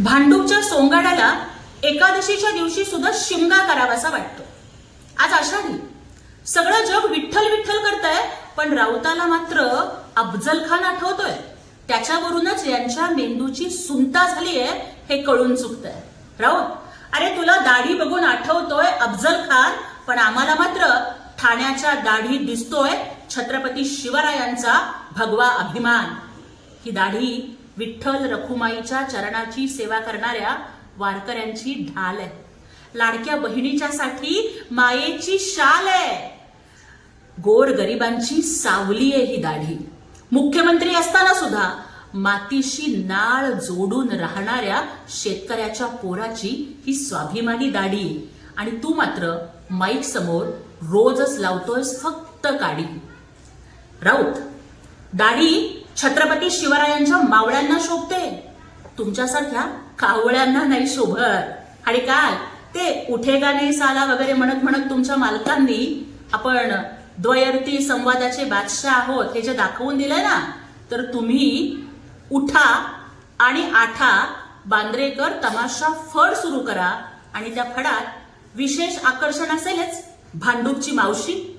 भांडूपच्या सोंगाड्याला एकादशीच्या दिवशी सुद्धा शिमगा करावासा वाटतो. आज आषाढी, सगळं जग विठ्ठल विठ्ठल करतंय, पण राऊताला मात्र अफजल खान आठवतोय. त्याच्यावरूनच यांच्या मेंदूची सुंता झालीये हे कळून चुकतंय. राऊत, अरे तुला दाढी बघून आठवतोय अफजल खान, पण आम्हाला मात्र ठाण्याच्या दाढीत दिसतोय छत्रपती शिवरायांचा भगवा अभिमान. ही दाढी विठ्ठल रखुमाईच्या चरणाची सेवा करणाऱ्या वारकऱ्यांची ढाल आहे. लाडक्या बहिणीच्या साठी मायेची शाल आहे. गोर गरिबांची सावली आहे ही दाढी. मुख्यमंत्री असताना सुद्धा मातीशी नाळ जोडून राहणाऱ्या शेतकऱ्याच्या पोराची ही स्वाभिमानी दाढी आहे. आणि तू मात्र माईक समोर रोजच लावतोयस फक्त काडी. राऊत, दाढी छत्रपती शिवरायांच्या मावळ्यांना शोभते, तुमच्यासारख्या कावळ्यांना नाही शोभत. आणि काय ते उठेगा नाही साला वगैरे म्हणत म्हणत तुमच्या मालकांनी आपण द्वयर्थी संवादाचे बादशाह आहोत हे जे दाखवून दिलंय ना, तर तुम्ही उठा आणि आठा बांद्रेकर तमाशा फड सुरू करा. आणि त्या फडात विशेष आकर्षण असेलच भांडूपची मावशी